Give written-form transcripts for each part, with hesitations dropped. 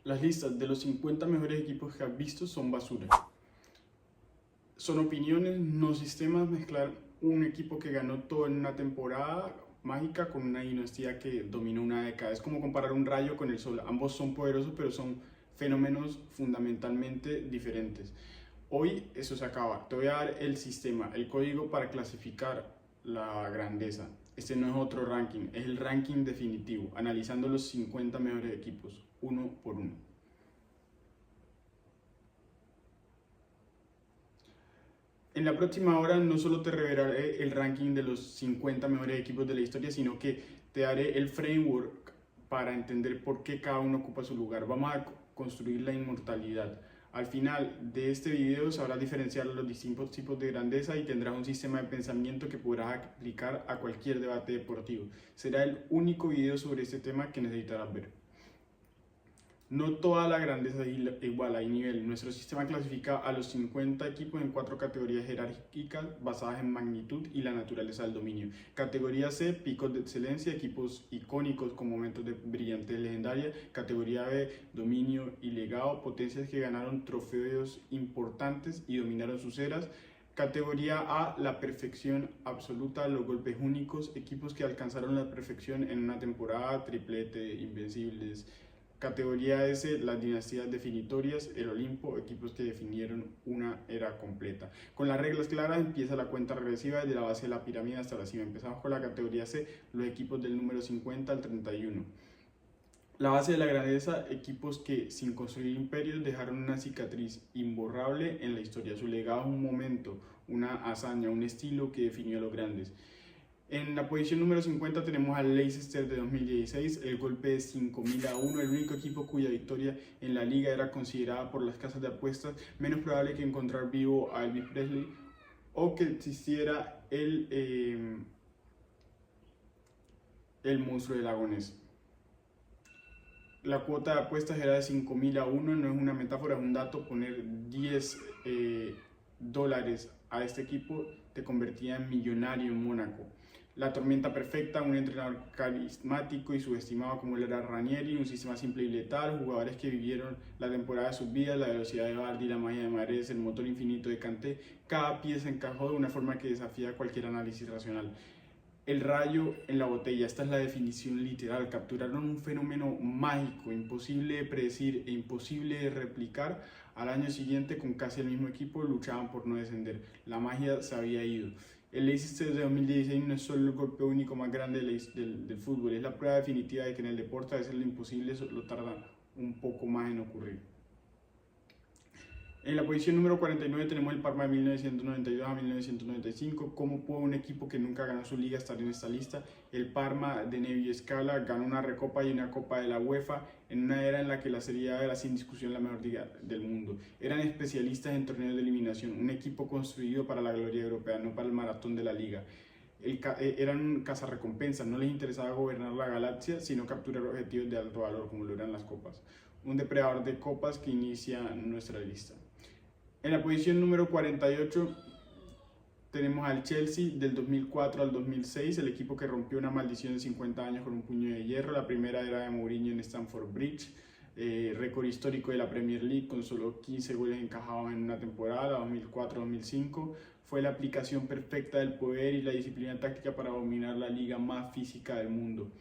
Las listas de los 50 mejores equipos que has visto son basura. Son opiniones, no sistemas. Mezclar un equipo que ganó todo en una temporada mágica con una dinastía que dominó una década. Es como comparar un rayo con el sol. Ambos son poderosos, pero son fenómenos fundamentalmente diferentes. Hoy eso se acaba. Te voy a dar el sistema, el código para clasificar la grandeza. Este no es otro ranking, es el ranking definitivo, analizando los 50 mejores equipos, uno por uno. En la próxima hora no solo te revelaré el ranking de los 50 mejores equipos de la historia, sino que te daré el framework para entender por qué cada uno ocupa su lugar. Vamos a construir la inmortalidad. Al final de este video sabrás diferenciar los distintos tipos de grandeza y tendrás un sistema de pensamiento que podrás aplicar a cualquier debate deportivo. Será el único video sobre este tema que necesitarás ver. No toda la grandeza es igual, hay nivel. Nuestro sistema clasifica a los 50 equipos en 4 categorías jerárquicas basadas en magnitud y la naturaleza del dominio. Categoría C, picos de excelencia, equipos icónicos con momentos de brillantez legendaria. Categoría B, dominio y legado, potencias que ganaron trofeos importantes y dominaron sus eras. Categoría A, la perfección absoluta, los golpes únicos, equipos que alcanzaron la perfección en una temporada, triplete, invencibles. Categoría S, las dinastías definitorias, el Olimpo, equipos que definieron una era completa. Con las reglas claras empieza la cuenta regresiva desde la base de la pirámide hasta la cima. Empezamos con la categoría C, los equipos del número 50 al 31. La base de la grandeza, equipos que sin construir imperios dejaron una cicatriz imborrable en la historia. Su legado es un momento, una hazaña, un estilo que definió a los grandes. En la posición número 50 tenemos al Leicester de 2016, el golpe de 5.000-1, el único equipo cuya victoria en la liga era considerada por las casas de apuestas menos probable que encontrar vivo a Elvis Presley o que existiera el monstruo del lago Ness. La cuota de apuestas era de 5.000-1, no es una metáfora, es un dato. Poner 10 dólares a este equipo te convertía en millonario en Mónaco. La tormenta perfecta, un entrenador carismático y subestimado como él era Ranieri, un sistema simple y letal, jugadores que vivieron la temporada de sus vidas, la velocidad de Bardi, la magia de Mahrez, el motor infinito de Kanté. Cada pieza encajó de una forma que desafía cualquier análisis racional. El rayo en la botella, esta es la definición literal. Capturaron un fenómeno mágico, imposible de predecir e imposible de replicar. Al año siguiente, con casi el mismo equipo, luchaban por no descender. La magia se había ido. El Leicester de 2016 no es solo el golpe único más grande del fútbol, es la prueba definitiva de que en el deporte a veces lo imposible solo tarda un poco más en ocurrir. En la posición número 49 tenemos el Parma de 1992 a 1995. ¿Cómo puede un equipo que nunca ganó su liga estar en esta lista? El Parma de Nevio Scala ganó una Recopa y una Copa de la UEFA en una era en la que la Serie A era sin discusión la mejor liga del mundo. Eran especialistas en torneos de eliminación, un equipo construido para la gloria europea, no para el maratón de la liga. Eran cazarrecompensas, no les interesaba gobernar la galaxia, sino capturar objetivos de alto valor, como lo eran las copas. Un depredador de copas que inicia nuestra lista. En la posición número 48 tenemos al Chelsea del 2004 al 2006, el equipo que rompió una maldición de 50 años con un puño de hierro. La primera era de Mourinho en Stamford Bridge, récord histórico de la Premier League con solo 15 goles encajados en una temporada, 2004-2005. Fue la aplicación perfecta del poder y la disciplina táctica para dominar la liga más física del mundo.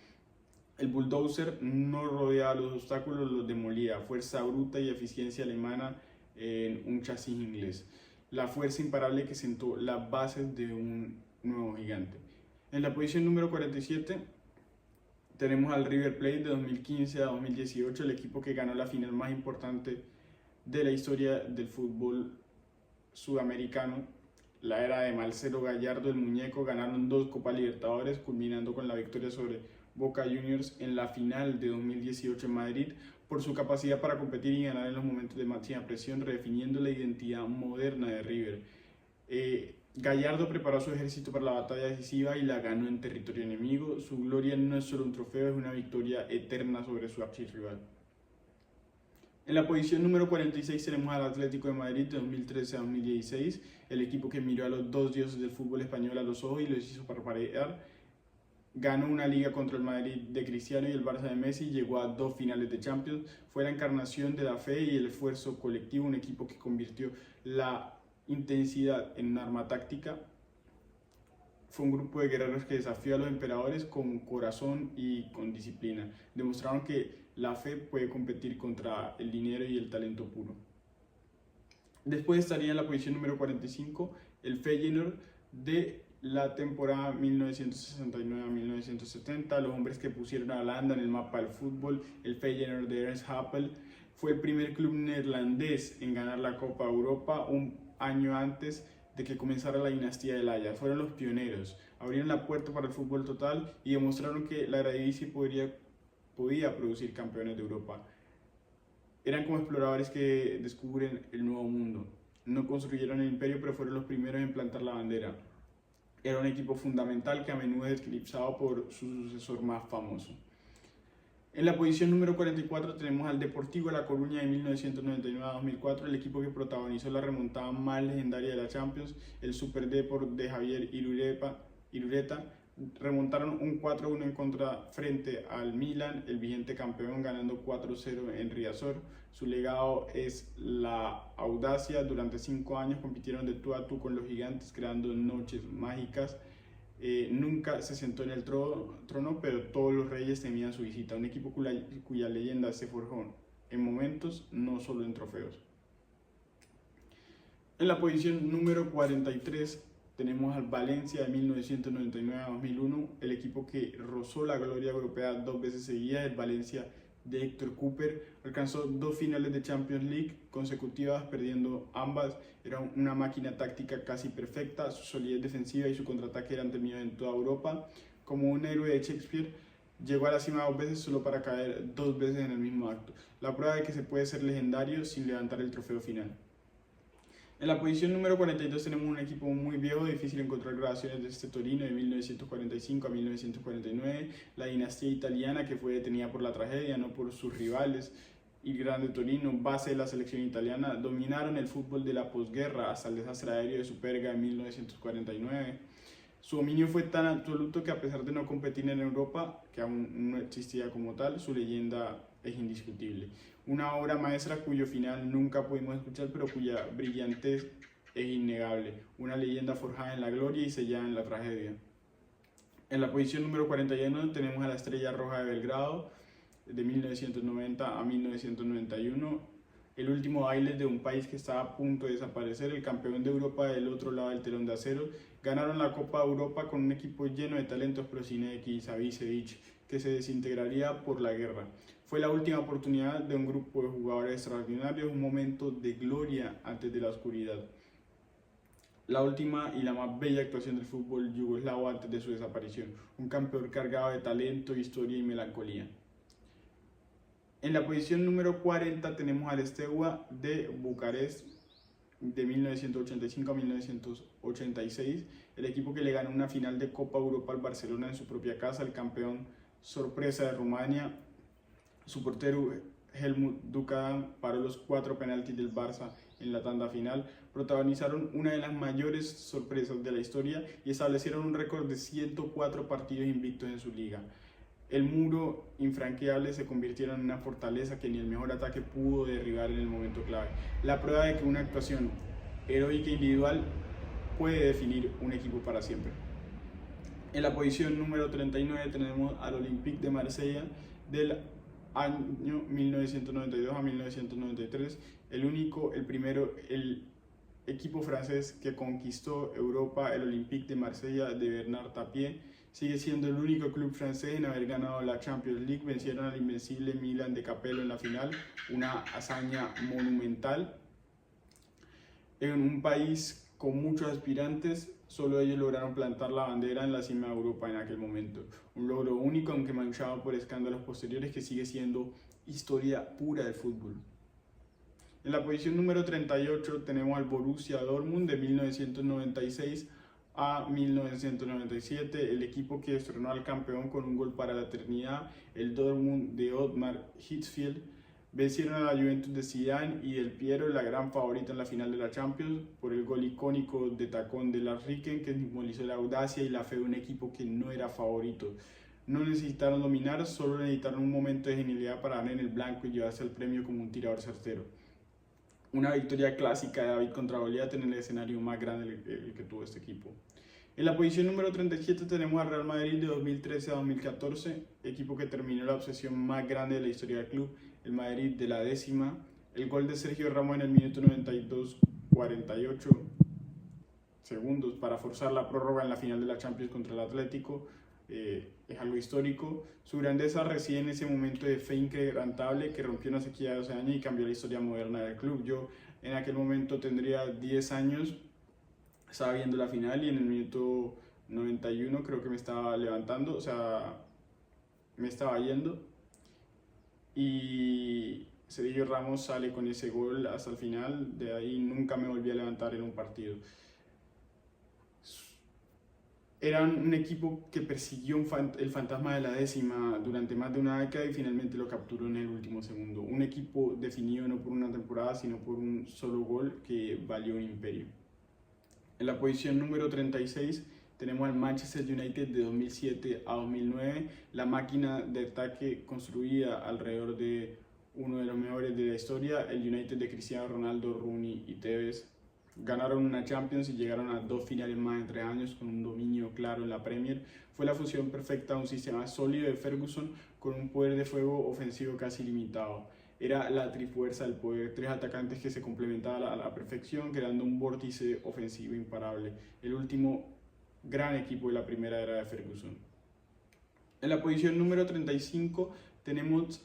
El bulldozer no rodeaba los obstáculos, los demolía. Fuerza bruta y eficiencia alemana en un chasis inglés. La fuerza imparable que sentó las bases de un nuevo gigante. En la posición número 47 tenemos al River Plate de 2015 a 2018, el equipo que ganó la final más importante de la historia del fútbol sudamericano. La era de Marcelo Gallardo, el muñeco, ganaron 2 Copas Libertadores, culminando con la victoria sobre Boca Juniors en la final de 2018 en Madrid, por su capacidad para competir y ganar en los momentos de máxima presión, redefiniendo la identidad moderna de River. Gallardo preparó su ejército para la batalla decisiva y la ganó en territorio enemigo. Su gloria no es solo un trofeo, es una victoria eterna sobre su archirrival. En la posición número 46 tenemos al Atlético de Madrid de 2013 a 2016, el equipo que miró a los 2 dioses del fútbol español a los ojos y los hizo parpadear. ganó una liga contra el Madrid de Cristiano y el Barça de Messi, llegó a 2 finales de Champions, fue la encarnación de la fe y el esfuerzo colectivo, un equipo que convirtió la intensidad en un arma táctica. Fue un grupo de guerreros que desafió a los emperadores con corazón y con disciplina. Demostraron que la fe puede competir contra el dinero y el talento puro. Después estaría en la posición número 45 el Feyenoord de la temporada 1969 a 1970, los hombres que pusieron a Holanda en el mapa del fútbol. El Feyenoord de Ernst Happel fue el primer club neerlandés en ganar la Copa Europa un año antes de que comenzara la dinastía del Ajax. Fueron los pioneros, abrieron la puerta para el fútbol total y demostraron que la Eredivisie podía producir campeones de Europa. Eran como exploradores que descubren el nuevo mundo. No construyeron el imperio, pero fueron los primeros en plantar la bandera. Era un equipo fundamental que a menudo es eclipsado por su sucesor más famoso. En la posición número 44 tenemos al Deportivo La Coruña de 1999 a 2004, el equipo que protagonizó la remontada más legendaria de la Champions, el Super Deport de Javier Irureta. Remontaron un 4-1 en contra frente al Milan, el vigente campeón, ganando 4-0 en Riazor. Su legado es la audacia. Durante 5 años compitieron de tú a tú con los gigantes, creando noches mágicas. Nunca se sentó en el trono, pero todos los reyes temían su visita. Un equipo cuya leyenda se forjó en momentos, no solo en trofeos. En la posición número 43 tenemos al Valencia de 1999 a 2001, el equipo que rozó la gloria europea 2 veces seguidas. El Valencia de Héctor Cooper alcanzó 2 finales de Champions League consecutivas, perdiendo ambas. Era una máquina táctica casi perfecta, su solidez defensiva y su contraataque eran temidos en toda Europa. Como un héroe de Shakespeare, llegó a la cima 2 veces solo para caer 2 veces en el mismo acto. La prueba de que se puede ser legendario sin levantar el trofeo final. En la posición número 42 tenemos un equipo muy viejo, difícil encontrar grabaciones de este Torino de 1945 a 1949, la dinastía italiana que fue detenida por la tragedia, no por sus rivales. El Grande Torino, base de la selección italiana, dominaron el fútbol de la posguerra hasta el desastre aéreo de Superga en 1949. Su dominio fue tan absoluto que a pesar de no competir en Europa, que aún no existía como tal, su leyenda es indiscutible. Una obra maestra cuyo final nunca pudimos escuchar, pero cuya brillantez es innegable. Una leyenda forjada en la gloria y sellada en la tragedia. En la posición número 41 tenemos a la Estrella Roja de Belgrado, de 1990 a 1991. El último baile de un país que estaba a punto de desaparecer, el campeón de Europa del otro lado del telón de acero. Ganaron la Copa Europa con un equipo lleno de talentos, Prosinecki, Savicevic, que se desintegraría por la guerra. Fue la última oportunidad de un grupo de jugadores extraordinarios, un momento de gloria antes de la oscuridad. La última y la más bella actuación del fútbol yugoslavo antes de su desaparición. Un campeón cargado de talento, historia y melancolía. En la posición número 40 tenemos al Steaua de Bucarest de 1985 a 1986, el equipo que le ganó una final de Copa Europa al Barcelona en su propia casa, el campeón sorpresa de Rumania. Su portero Helmut Dukadam paró los 4 penaltis del Barça en la tanda final. Protagonizaron una de las mayores sorpresas de la historia y establecieron un récord de 104 partidos invictos en su liga. El muro infranqueable se convirtieron en una fortaleza que ni el mejor ataque pudo derribar en el momento clave. La prueba de que una actuación heroica individual puede definir un equipo para siempre. En la posición número 39 tenemos al Olympique de Marsella del año 1992 a 1993, el equipo francés que conquistó Europa, el Olympique de Marsella de Bernard Tapie. Sigue siendo el único club francés en haber ganado la Champions League. Vencieron al invencible Milan de Capello en la final, una hazaña monumental. En un país con muchos aspirantes, solo ellos lograron plantar la bandera en la cima de Europa en aquel momento. Un logro único, aunque manchado por escándalos posteriores, que sigue siendo historia pura del fútbol. En la posición número 38 tenemos al Borussia Dortmund de 1996 a 1997, el equipo que destronó al campeón con un gol para la eternidad, el Dortmund de Ottmar Hitzfeld. Vencieron a la Juventus de Zidane y Del Piero, la gran favorita en la final de la Champions, por el gol icónico de tacón de Lars Ricken, que simbolizó la audacia y la fe de un equipo que no era favorito. No necesitaron dominar, solo necesitaron un momento de genialidad para dar en el blanco y llevarse el premio como un tirador certero. Una victoria clásica de David contra Goliat en el escenario más grande que tuvo este equipo. En la posición número 37 tenemos al Real Madrid de 2013 a 2014, equipo que terminó la obsesión más grande de la historia del club, el Madrid de la décima. El gol de Sergio Ramos en el minuto 92, 48 segundos para forzar la prórroga en la final de la Champions contra el Atlético, es algo histórico. Su grandeza reside en ese momento de fe inquebrantable que rompió una sequía de 12 años y cambió la historia moderna del club. Yo en aquel momento tendría 10 años, estaba viendo la final y en el minuto 91 creo que me estaba levantando, o sea, me estaba yendo, y Sergio Ramos sale con ese gol hasta el final. De ahí nunca me volví a levantar en un partido. Era un equipo que persiguió el fantasma de la décima durante más de una década y finalmente lo capturó en el último segundo. Un equipo definido no por una temporada, sino por un solo gol que valió un imperio. En la posición número 36 tenemos al Manchester United de 2007 a 2009, la máquina de ataque construida alrededor de uno de los mejores de la historia, el United de Cristiano Ronaldo, Rooney y Tevez. Ganaron una Champions y llegaron a 2 finales más en 3 años con un dominio claro en la Premier. Fue la fusión perfecta de un sistema sólido de Ferguson con un poder de fuego ofensivo casi limitado. Era la trifuerza del poder, 3 atacantes que se complementaban a la perfección, creando un vórtice ofensivo imparable. El último gran equipo de la primera era de Ferguson. En la posición número 35 tenemos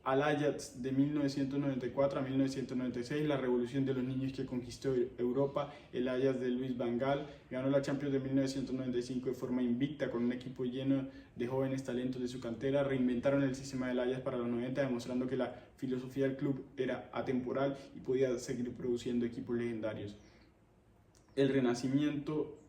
al Ajax de 1994 a 1996, la revolución de los niños que conquistó Europa. El Ajax de Louis van Gaal ganó la Champions de 1995 de forma invicta con un equipo lleno de jóvenes talentos de su cantera. Reinventaron el sistema del Ajax para los 90, demostrando que la filosofía del club era atemporal y podía seguir produciendo equipos legendarios. El Renacimiento,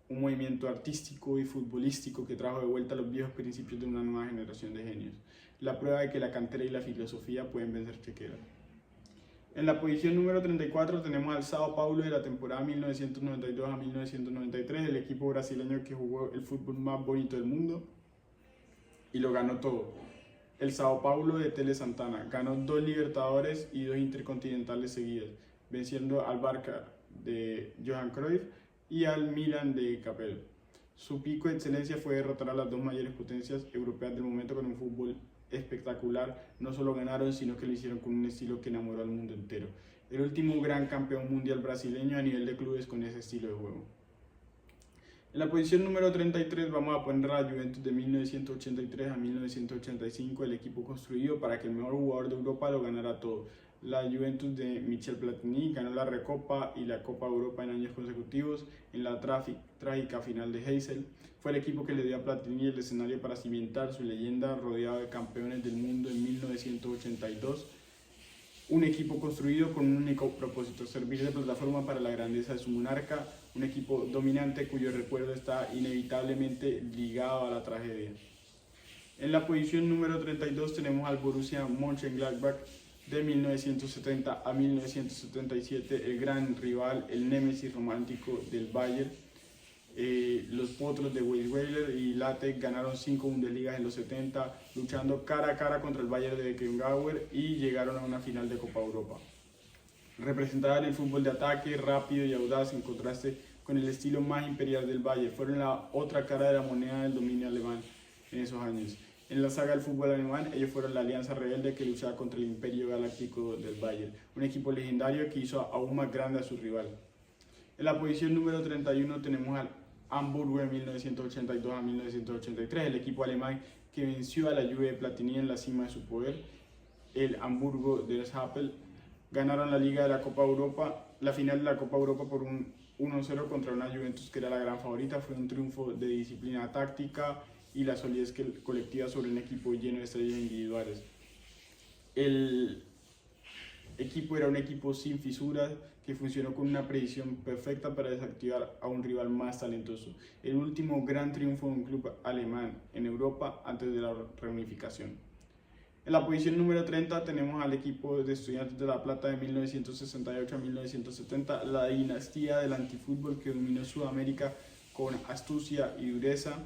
un movimiento artístico y futbolístico que trajo de vuelta los viejos principios de una nueva generación de genios. La prueba de que la cantera y la filosofía pueden vencer chequera. En la posición número 34 tenemos al Sao Paulo de la temporada 1992 a 1993, el equipo brasileño que jugó el fútbol más bonito del mundo y lo ganó todo. El Sao Paulo de Tele Santana ganó 2 Libertadores y 2 Intercontinentales seguidas, venciendo al Barça de Johan Cruyff y al Milan de Capello. Su pico de excelencia fue derrotar a las 2 mayores potencias europeas del momento con un fútbol espectacular. No solo ganaron, sino que lo hicieron con un estilo que enamoró al mundo entero. El último gran campeón mundial brasileño a nivel de clubes con ese estilo de juego. En la posición número 33 vamos a poner a la Juventus de 1983 a 1985, el equipo construido para que el mejor jugador de Europa lo ganara todo. La Juventus de Michel Platini ganó la Recopa y la Copa Europa en años consecutivos. En la trágica final de Heysel, fue el equipo que le dio a Platini el escenario para cimentar su leyenda rodeado de campeones del mundo en 1982. Un equipo construido con un único propósito, servir de plataforma para la grandeza de su monarca. Un equipo dominante cuyo recuerdo está inevitablemente ligado a la tragedia. En la posición número 32 tenemos al Borussia Mönchengladbach de 1970 a 1977, el gran rival, el némesis romántico del Bayern. Los potros de Weisweiler y Latek ganaron 5 Bundesligas en los 70, luchando cara a cara contra el Bayern de Beckenbauer y llegaron a una final de Copa Europa. Representaban el fútbol de ataque, rápido y audaz en contraste con el estilo más imperial del Bayern. Fueron la otra cara de la moneda del dominio alemán en esos años. En la saga del fútbol alemán, ellos fueron la alianza rebelde que luchaba contra el imperio galáctico del Bayern, un equipo legendario que hizo aún más grande a su rival. En la posición número 31 tenemos al Hamburgo de 1982 a 1983, el equipo alemán que venció a la Juve de Platini en la cima de su poder. El Hamburgo de Happel ganaron la Liga de la Copa Europa, la final de la Copa Europa por un 1-0 contra una Juventus que era la gran favorita. Fue un triunfo de disciplina táctica y la solidez colectiva sobre un equipo lleno de estrellas individuales. El equipo era un equipo sin fisuras que funcionó con una precisión perfecta para desactivar a un rival más talentoso. El último gran triunfo de un club alemán en Europa antes de la reunificación. En la posición número 30 tenemos al equipo de Estudiantes de La Plata de 1968 a 1970, la dinastía del antifútbol que dominó Sudamérica con astucia y dureza.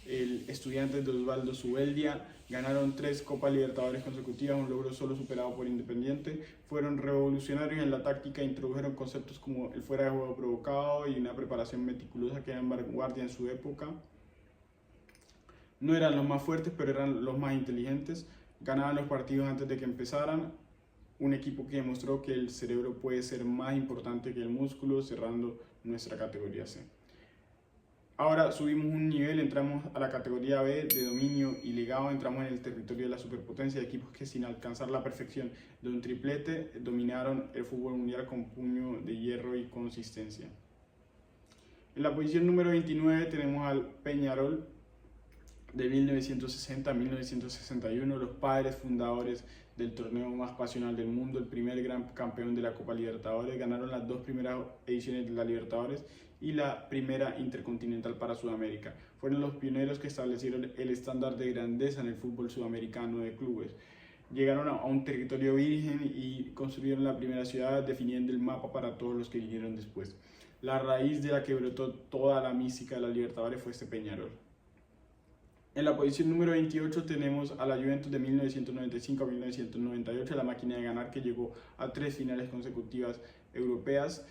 El Estudiantes de Osvaldo Zubeldia ganaron 3 Copas Libertadores consecutivas, un logro solo superado por Independiente. Fueron revolucionarios en la táctica, introdujeron conceptos como el fuera de juego provocado y una preparación meticulosa que era en vanguardia en su época. No eran los más fuertes, pero eran los más inteligentes. Ganaban los partidos antes de que empezaran. Un equipo que demostró que el cerebro puede ser más importante que el músculo, cerrando nuestra categoría C. Ahora subimos un nivel, entramos a la categoría B de dominio y legado, entramos en el territorio de la superpotencia, de equipos que sin alcanzar la perfección de un triplete dominaron el fútbol mundial con puño de hierro y consistencia. En la posición número 29 tenemos al Peñarol de 1960 a 1961, los padres fundadores del torneo más pasional del mundo, el primer gran campeón de la Copa Libertadores, ganaron las 2 primeras ediciones de la Libertadores y la primera intercontinental para Sudamérica. Fueron los pioneros que establecieron el estándar de grandeza en el fútbol sudamericano de clubes. Llegaron a un territorio virgen y construyeron la primera ciudad, definiendo el mapa para todos los que vinieron después. La raíz de la que brotó toda la mística de la Libertadores fue este Peñarol. En la posición número 28 tenemos a la Juventus de 1995 a 1998, la máquina de ganar que llegó a 3 finales consecutivas europeas.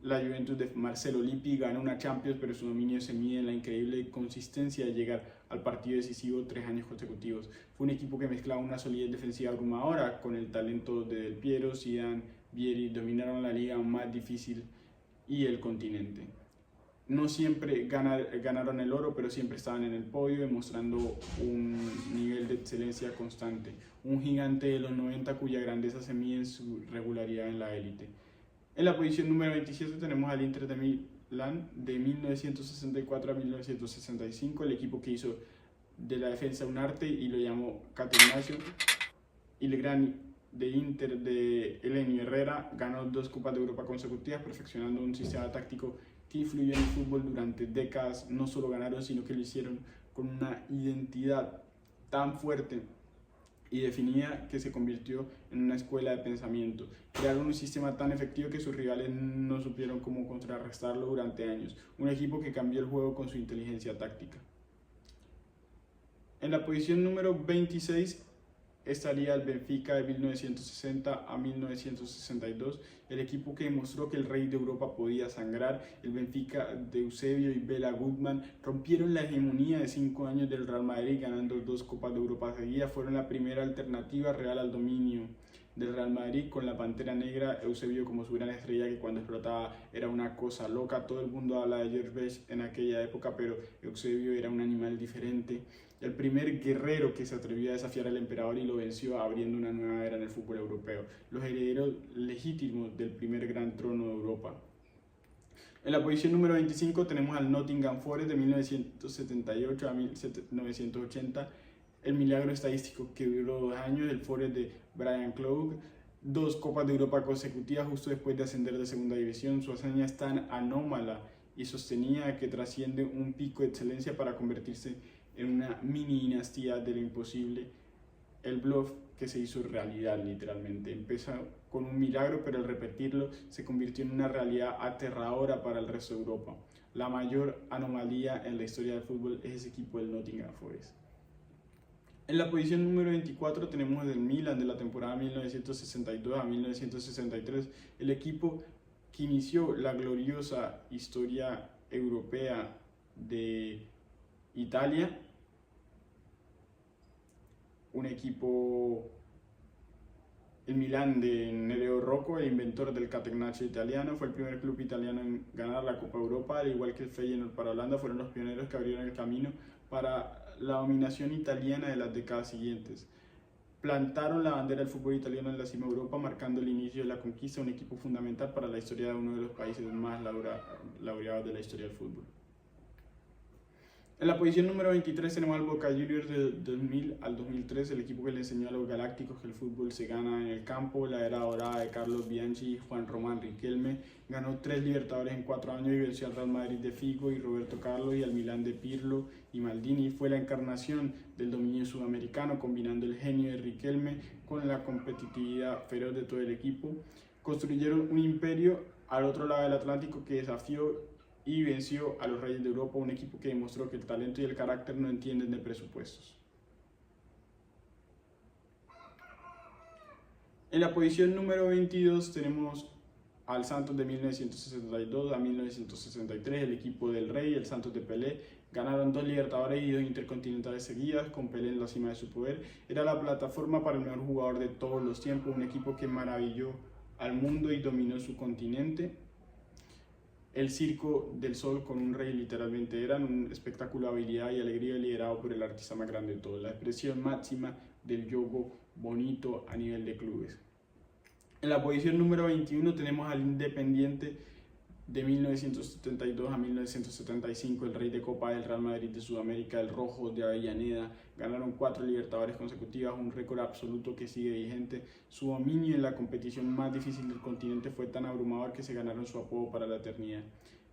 La Juventus de Marcelo Lippi ganó una Champions, pero su dominio se mide en la increíble consistencia de llegar al partido decisivo 3 años consecutivos. Fue un equipo que mezclaba una solidez defensiva abrumadora con el talento de Del Piero, Zidane, Vieri, dominaron la liga más difícil y el continente. No siempre ganaron el oro, pero siempre estaban en el podio, demostrando un nivel de excelencia constante. Un gigante de los 90 cuya grandeza se mide en su regularidad en la élite. En la posición número 27 tenemos al Inter de Milán de 1964 a 1965, el equipo que hizo de la defensa un arte y lo llamó Catenaccio. Y el gran de Inter de Elenio Herrera ganó 2 Copas de Europa consecutivas, perfeccionando un sistema táctico que influyó en el fútbol durante décadas. No solo ganaron, sino que lo hicieron con una identidad tan fuerte y definida que se convirtió en una escuela de pensamiento. Crearon un sistema tan efectivo que sus rivales no supieron cómo contrarrestarlo durante años. Un equipo que cambió el juego con su inteligencia táctica. En la posición número 26 estaría el Benfica de 1960 a 1962, el equipo que demostró que el rey de Europa podía sangrar. El Benfica de Eusebio y Bela Gutmann rompieron la hegemonía de 5 años del Real Madrid, ganando 2 Copas de Europa seguidas. Fueron la primera alternativa real al dominio del Real Madrid, con la Pantera Negra, Eusebio como su gran estrella, que cuando explotaba era una cosa loca. Todo el mundo habla de George Best en aquella época, pero Eusebio era un animal diferente. El primer guerrero que se atrevió a desafiar al emperador y lo venció, abriendo una nueva era en el fútbol europeo. Los herederos legítimos del primer gran trono de Europa. En la posición número 25 tenemos al Nottingham Forest de 1978 a 1980. El milagro estadístico que duró 2 años, el Forest de Brian Clough, 2 Copas de Europa consecutivas justo después de ascender de segunda división. Su hazaña es tan anómala y sostenida que trasciende un pico de excelencia para convertirse en una mini dinastía de lo imposible. El bluff que se hizo realidad literalmente. Empezó con un milagro, pero al repetirlo se convirtió en una realidad aterradora para el resto de Europa. La mayor anomalía en la historia del fútbol es ese equipo del Nottingham Forest. En la posición número 24 tenemos el Milan de la temporada 1962 a 1963, el equipo que inició la gloriosa historia europea de Italia. Un equipo, el Milan de Nereo Rocco, el inventor del Catenaccio italiano, fue el primer club italiano en ganar la Copa Europa, al igual que el Feyenoord para Holanda. Fueron los pioneros que abrieron el camino para la dominación italiana de las décadas siguientes. Plantaron la bandera del fútbol italiano en la cima de Europa, marcando el inicio de la conquista, un equipo fundamental para la historia de uno de los países más laureados de la historia del fútbol. En la posición número 23 tenemos al Boca Juniors del 2000 al 2003, el equipo que le enseñó a los galácticos que el fútbol se gana en el campo, la era dorada de Carlos Bianchi y Juan Román Riquelme. Ganó 3 Libertadores en 4 años y venció al Real Madrid de Figo y Roberto Carlos y al Milán de Pirlo y Maldini. Fue la encarnación del dominio sudamericano, combinando el genio de Riquelme con la competitividad feroz de todo el equipo. Construyeron un imperio al otro lado del Atlántico que desafió y venció a los Reyes de Europa, un equipo que demostró que el talento y el carácter no entienden de presupuestos. En la posición número 22 tenemos al Santos de 1962 a 1963, el equipo del Rey, el Santos de Pelé. Ganaron 2 Libertadores y 2 Intercontinentales seguidas, con Pelé en la cima de su poder. Era la plataforma para el mejor jugador de todos los tiempos, un equipo que maravilló al mundo y dominó su continente. El circo del sol con un rey literalmente eran un espectáculo de habilidad y alegría liderado por el artista más grande de todos, la expresión máxima del yogo bonito a nivel de clubes. En la posición número 21 tenemos al Independiente de 1972 a 1975, el rey de Copa del Real Madrid de Sudamérica, el Rojo de Avellaneda. Ganaron 4 Libertadores consecutivas, un récord absoluto que sigue vigente. Su dominio en la competición más difícil del continente fue tan abrumador que se ganaron su apodo para la eternidad.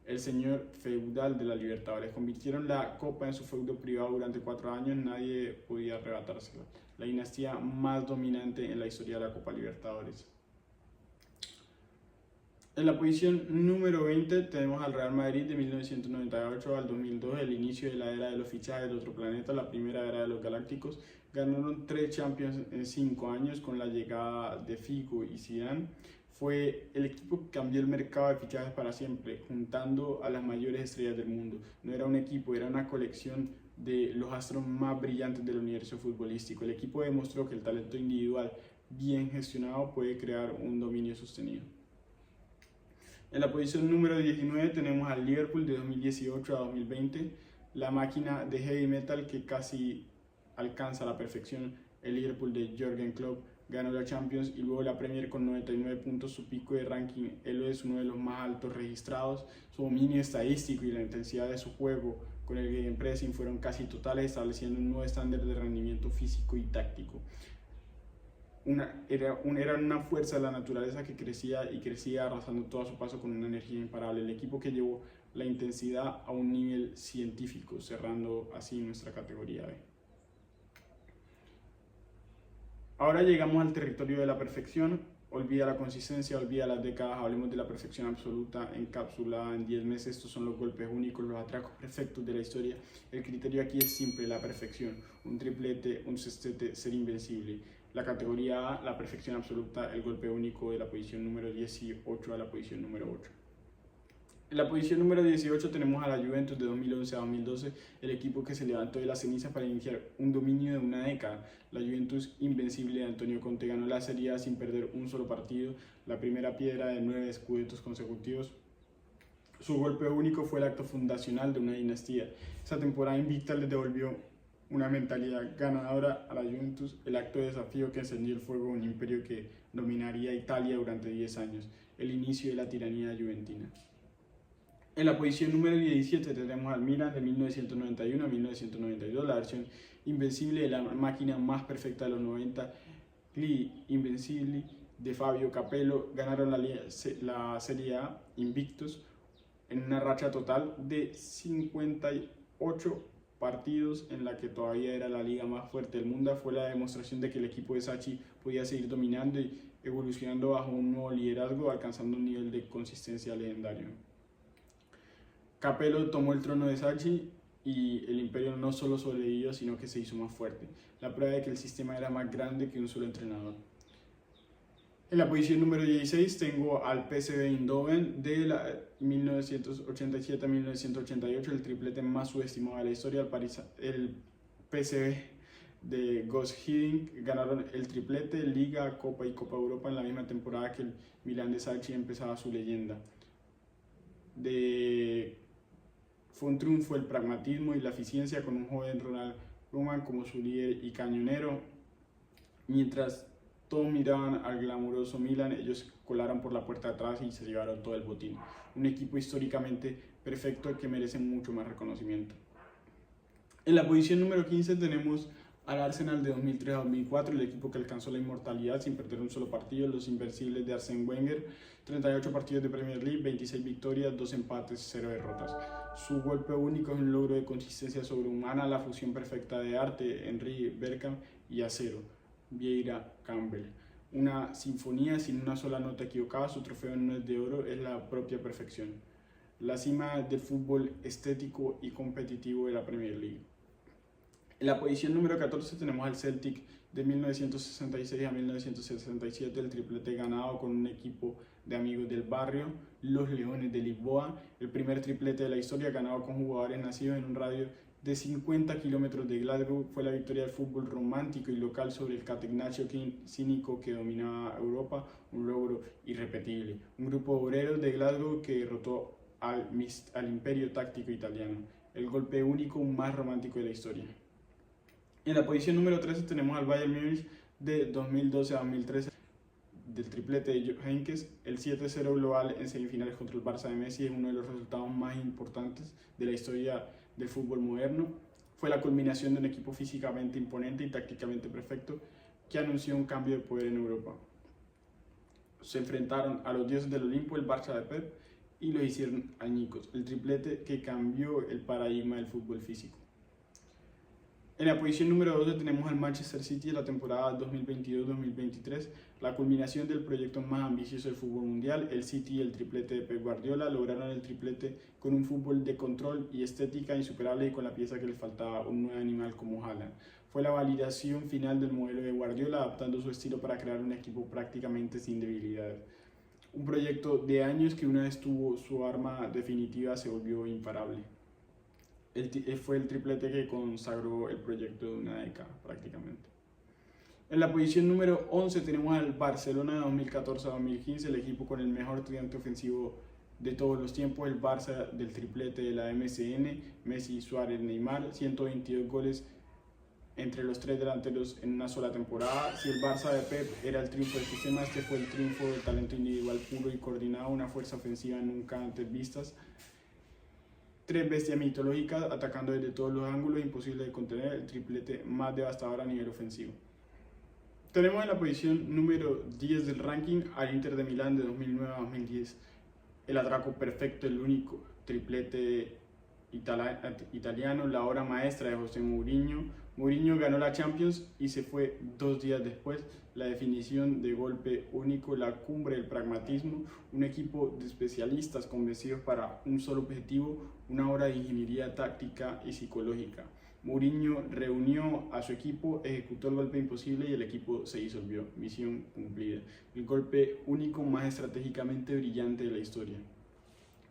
El señor feudal de la Libertadores. Convirtieron la Copa en su feudo privado durante 4 años, nadie podía arrebatársela. La dinastía más dominante en la historia de la Copa Libertadores. En la posición número 20 tenemos al Real Madrid de 1998 al 2002, el inicio de la era de los fichajes de otro planeta, la primera era de los galácticos. Ganaron 3 Champions en 5 años con la llegada de Figo y Zidane. Fue el equipo que cambió el mercado de fichajes para siempre, juntando a las mayores estrellas del mundo. No era un equipo, era una colección de los astros más brillantes del universo futbolístico. El equipo demostró que el talento individual bien gestionado puede crear un dominio sostenido. En la posición número 19 tenemos al Liverpool de 2018 a 2020, la máquina de heavy metal que casi alcanza la perfección. El Liverpool de Jürgen Klopp ganó la Champions y luego la Premier con 99 puntos, su pico de ranking. Él es uno de los más altos registrados, su dominio estadístico y la intensidad de su juego con el gegenpressing fueron casi totales, estableciendo un nuevo estándar de rendimiento físico y táctico. Era una fuerza de la naturaleza que crecía y crecía, arrasando todo a su paso con una energía imparable. El equipo que llevó la intensidad a un nivel científico, cerrando así nuestra categoría B. Ahora llegamos al territorio de la perfección. Olvida la consistencia, olvida las décadas, hablemos de la perfección absoluta encapsulada en 10 meses. Estos son los golpes únicos, los atracos perfectos de la historia. El criterio aquí es simple, la perfección, un triplete, un sextete, ser invencible. La categoría A, la perfección absoluta, el golpe único de la posición número 18 a la posición número 8. En la posición número 18 tenemos a la Juventus de 2011 a 2012, el equipo que se levantó de la ceniza para iniciar un dominio de una década. La Juventus invencible de Antonio Conte ganó la Serie A sin perder un solo partido, la primera piedra de 9 scudettos consecutivos. Su golpe único fue el acto fundacional de una dinastía. Esa temporada invicta les devolvió una mentalidad ganadora a la Juventus, el acto de desafío que encendió el fuego de un imperio que dominaría Italia durante 10 años, el inicio de la tiranía juventina. En la posición número 17 tenemos al Milan de 1991 a 1992, la versión invencible de la máquina más perfecta de los 90, Gli Invencibili de Fabio Capello. Ganaron la Serie A invictos en una racha total de 58 partidos en la que todavía era la liga más fuerte del mundo. Fue la demostración de que el equipo de Sacchi podía seguir dominando y evolucionando bajo un nuevo liderazgo, alcanzando un nivel de consistencia legendario. Capello tomó el trono de Sacchi y el imperio no solo sobrevivió, sino que se hizo más fuerte. La prueba de que el sistema era más grande que un solo entrenador. En la posición número 16 tengo al PSV Eindhoven de 1987 a 1988, el triplete más subestimado de la historia. El PSV de Guus Hiddink ganaron el triplete, Liga, Copa y Copa Europa en la misma temporada que el Milan de Sacchi empezaba su leyenda. Fue un triunfo el pragmatismo y la eficiencia con un joven Ronald Koeman como su líder y cañonero. Mientras todos miraban al glamuroso Milan, ellos colaron por la puerta de atrás y se llevaron todo el botín. Un equipo históricamente perfecto que merece mucho más reconocimiento. En la posición número 15 tenemos al Arsenal de 2003 a 2004, el equipo que alcanzó la inmortalidad sin perder un solo partido, los invencibles de Arsène Wenger, 38 partidos de Premier League, 26 victorias, 2 empates, 0 derrotas. Su golpe único es un logro de consistencia sobrehumana, la fusión perfecta de arte, Henry Bergkamp y acero, Vieira Campbell. Una sinfonía sin una sola nota equivocada, su trofeo no es de oro, es la propia perfección. La cima del fútbol estético y competitivo de la Premier League. En la posición número 14 tenemos al Celtic de 1966 a 1967, el triplete ganado con un equipo de amigos del barrio, los Leones de Lisboa, el primer triplete de la historia ganado con jugadores nacidos en un radio de 50 kilómetros de Glasgow. Fue la victoria del fútbol romántico y local sobre el Catenaccio cínico que dominaba Europa, un logro irrepetible. Un grupo de obreros de Glasgow que derrotó al imperio táctico italiano, el golpe único más romántico de la historia. En la posición número 13 tenemos al Bayern Múnich de 2012 a 2013, del triplete de Jupp Heynckes. El 7-0 global en semifinales contra el Barça de Messi es uno de los resultados más importantes de la historia del fútbol moderno. Fue la culminación de un equipo físicamente imponente y tácticamente perfecto que anunció un cambio de poder en Europa. Se enfrentaron a los dioses del Olimpo, el Barça de Pep, y lo hicieron añicos. El triplete que cambió el paradigma del fútbol físico. En la posición número 12 tenemos al Manchester City de la temporada 2022-2023, la culminación del proyecto más ambicioso del fútbol mundial. El City y el triplete de Pep Guardiola lograron el triplete con un fútbol de control y estética insuperable y con la pieza que les faltaba, un nuevo animal como Haaland. Fue la validación final del modelo de Guardiola, adaptando su estilo para crear un equipo prácticamente sin debilidades. Un proyecto de años que una vez tuvo su arma definitiva se volvió imparable. Fue el triplete que consagró el proyecto de una década prácticamente. En la posición número 11 tenemos al Barcelona de 2014 a 2015, el equipo con el mejor tridente ofensivo de todos los tiempos, el Barça del triplete de la MSN, Messi, Suárez, Neymar, 122 goles entre los tres delanteros en una sola temporada. Si el Barça de Pep era el triunfo del sistema, este fue el triunfo del talento individual puro y coordinado, una fuerza ofensiva nunca antes vistas. Tres bestias mitológicas atacando desde todos los ángulos, imposible de contener, el triplete más devastador a nivel ofensivo. Tenemos en la posición número 10 del ranking al Inter de Milán de 2009 a 2010, el atraco perfecto, el único triplete italiano, la obra maestra de José Mourinho. Mourinho ganó la Champions y se fue 2 días después, la definición de golpe único, la cumbre del pragmatismo, un equipo de especialistas convencidos para un solo objetivo, una obra de ingeniería táctica y psicológica. Mourinho reunió a su equipo, ejecutó el golpe imposible y el equipo se disolvió. Misión cumplida. El golpe único más estratégicamente brillante de la historia.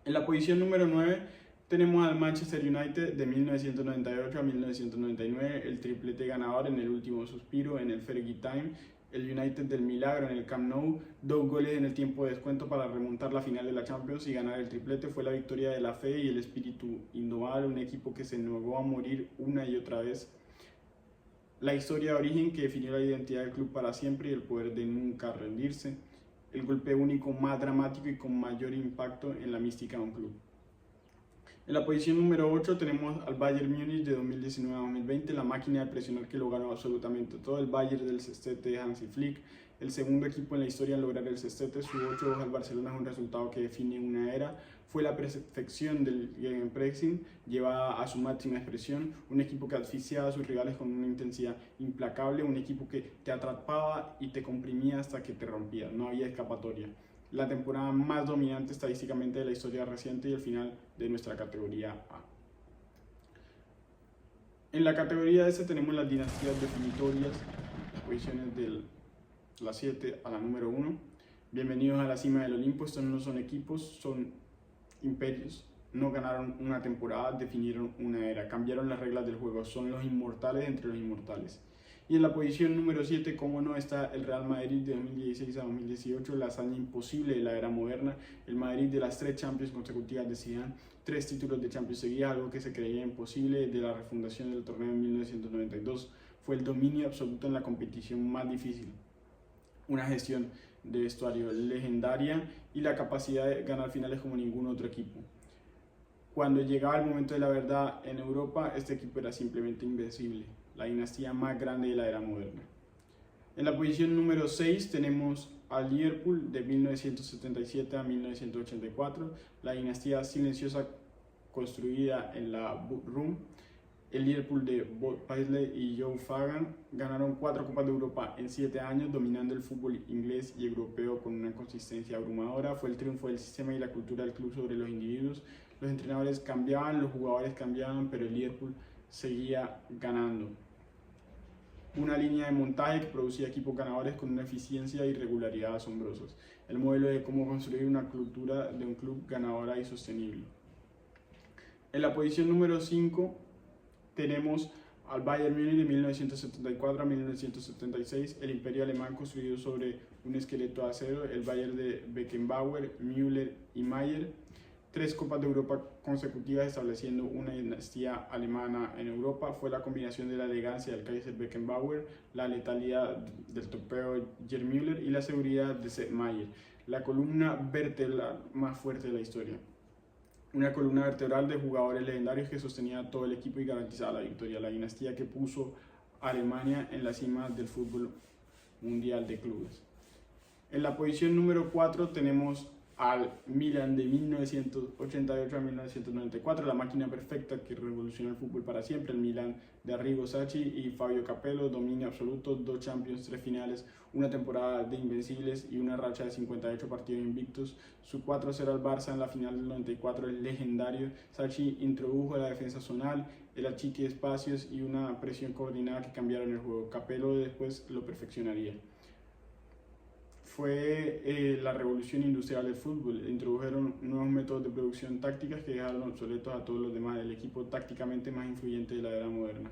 En la posición número 9 tenemos al Manchester United de 1998 a 1999, el triplete ganador en el último suspiro, en el Fergie Time, el United del milagro en el Camp Nou, 2 goles en el tiempo de descuento para remontar la final de la Champions y ganar el triplete. Fue la victoria de la fe y el espíritu indomable, un equipo que se negó a morir una y otra vez. La historia de origen que definió la identidad del club para siempre y el poder de nunca rendirse. El golpe único más dramático y con mayor impacto en la mística de un club. En la posición número 8 tenemos al Bayern Múnich de 2019 a 2020, la máquina de presionar que lo ganó absolutamente todo, el Bayern del sextete de Hansi Flick, el segundo equipo en la historia en lograr el sextete. Su 8-2 al Barcelona es un resultado que define una era, fue la perfección del gegenpressing llevada a su máxima expresión, un equipo que asfixiaba a sus rivales con una intensidad implacable, un equipo que te atrapaba y te comprimía hasta que te rompía, no había escapatoria. La temporada más dominante estadísticamente de la historia reciente y el final de nuestra categoría A. En la categoría S tenemos las dinastías definitorias, las posiciones de la 7 a la número 1. Bienvenidos a la cima del Olimpo. Estos no son equipos, son imperios. No ganaron una temporada, definieron una era, cambiaron las reglas del juego, son los inmortales entre los inmortales. Y en la posición número 7, como no, está el Real Madrid de 2016 a 2018, la hazaña imposible de la era moderna, el Madrid de las 3 Champions consecutivas de Zidane, 3 títulos de Champions seguidas, algo que se creía imposible de la refundación del torneo en 1992, fue el dominio absoluto en la competición más difícil, una gestión de vestuario legendaria y la capacidad de ganar finales como ningún otro equipo. Cuando llegaba el momento de la verdad en Europa, este equipo era simplemente invencible, la dinastía más grande de la era moderna. En la posición número 6 tenemos al Liverpool de 1977 a 1984, la dinastía silenciosa construida en la Boot Room. El Liverpool de Bob Paisley y Joe Fagan ganaron 4 Copas de Europa en 7 años, dominando el fútbol inglés y europeo con una consistencia abrumadora. Fue el triunfo del sistema y la cultura del club sobre los individuos. Los entrenadores cambiaban, los jugadores cambiaban, pero el Liverpool seguía ganando. Una línea de montaje que producía equipos ganadores con una eficiencia y regularidad asombrosos. El modelo de cómo construir una cultura de un club ganadora y sostenible. En la posición número 5 tenemos al Bayern Múnich de 1974 a 1976, el imperio alemán construido sobre un esqueleto de acero, el Bayern de Beckenbauer, Müller y Mayer. 3 Copas de Europa consecutivas estableciendo una dinastía alemana en Europa. Fue la combinación de la elegancia del Kaiser Beckenbauer, la letalidad del topeo Gerd Müller y la seguridad de Sepp Maier, la columna vertebral más fuerte de la historia. Una columna vertebral de jugadores legendarios que sostenía todo el equipo y garantizaba la victoria. La dinastía que puso a Alemania en la cima del fútbol mundial de clubes. En la posición número 4 tenemos al Milan de 1988 a 1994, la máquina perfecta que revolucionó el fútbol para siempre. El Milan de Arrigo Sacchi y Fabio Capello, dominio absoluto, 2 Champions, 3 finales, una temporada de invencibles y una racha de 58 partidos invictos. Su 4-0 al Barça en la final del 94 es legendario. Sacchi introdujo la defensa zonal, el achique de espacios y una presión coordinada que cambiaron el juego. Capello después lo perfeccionaría. Fue la revolución industrial del fútbol. Introdujeron nuevos métodos de producción tácticas que dejaron obsoletos a todos los demás, el equipo tácticamente más influyente de la era moderna.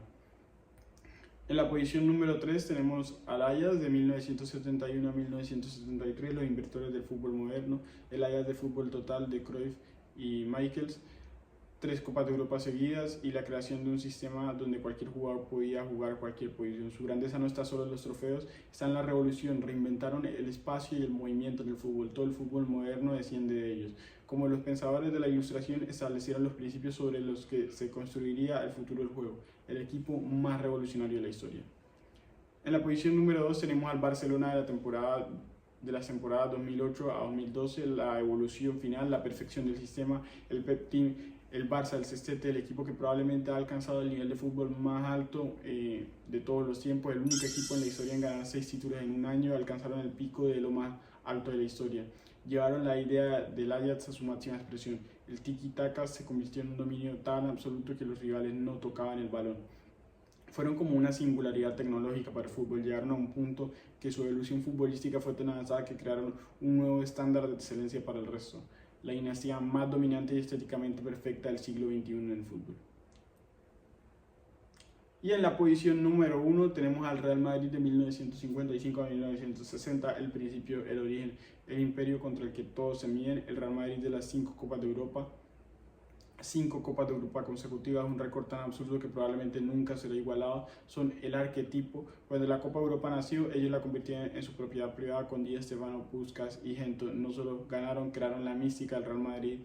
En la posición número 3 tenemos al Ajax de 1971 a 1973, los inversores del fútbol moderno, el Ajax de fútbol total de Cruyff y Michels. 3 Copas de Europa seguidas y la creación de un sistema donde cualquier jugador podía jugar cualquier posición. Su grandeza no está solo en los trofeos, está en la revolución. Reinventaron el espacio y el movimiento en el fútbol. Todo el fútbol moderno desciende de ellos. Como los pensadores de la Ilustración establecieron los principios sobre los que se construiría el futuro del juego. El equipo más revolucionario de la historia. En la posición número 2 tenemos al Barcelona de las temporadas 2008 a 2012, la evolución final, la perfección del sistema, el Pep Team, el Barça, el Sextete, el equipo que probablemente ha alcanzado el nivel de fútbol más alto de todos los tiempos, el único equipo en la historia en ganar 6 títulos en un año, alcanzaron el pico de lo más alto de la historia. Llevaron la idea del Ajax a su máxima expresión. El tiki-taka se convirtió en un dominio tan absoluto que los rivales no tocaban el balón. Fueron como una singularidad tecnológica para el fútbol, llegaron a un punto que su evolución futbolística fue tan avanzada que crearon un nuevo estándar de excelencia para el resto. La dinastía más dominante y estéticamente perfecta del siglo XXI en el fútbol. Y en la posición número 1 tenemos al Real Madrid de 1955 a 1960, el principio, el origen, el imperio contra el que todos se miden, el Real Madrid de las 5 Copas de Europa. 5 Copas de Europa consecutivas, un récord tan absurdo que probablemente nunca será igualado. Son el arquetipo. Cuando la Copa de Europa nació, ellos la convirtieron en su propiedad privada con Di Stéfano, Puskás y Gento. No solo ganaron, crearon la mística del Real Madrid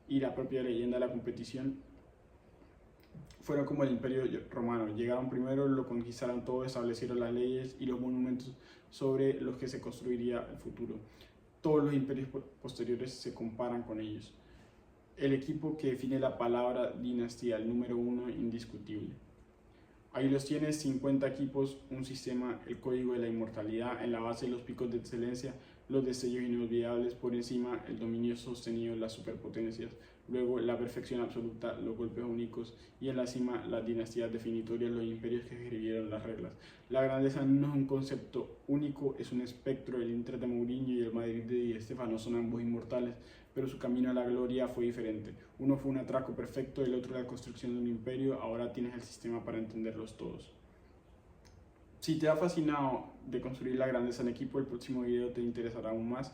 y la propia leyenda de la competición. Fueron como el Imperio Romano. Llegaron primero, lo conquistaron todo, establecieron las leyes y los monumentos sobre los que se construiría el futuro. Todos los imperios posteriores se comparan con ellos. El equipo que define la palabra dinastía, el número 1 indiscutible. Ahí los tienes, 50 equipos, un sistema, el código de la inmortalidad, en la base los picos de excelencia, los destellos inolvidables, por encima el dominio sostenido, las superpotencias, luego la perfección absoluta, los golpes únicos y en la cima las dinastías definitorias, los imperios que escribieron las reglas. La grandeza no es un concepto único, es un espectro. El Inter de Mourinho y el Madrid de Di Stéfano son ambos inmortales, pero su camino a la gloria fue diferente. Uno fue un atraco perfecto, el otro la construcción de un imperio. Ahora tienes el sistema para entenderlos todos. Si te ha fascinado de construir la grandeza en equipo, el próximo video te interesará aún más.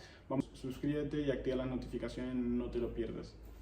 Suscríbete y activa las notificaciones, no te lo pierdas.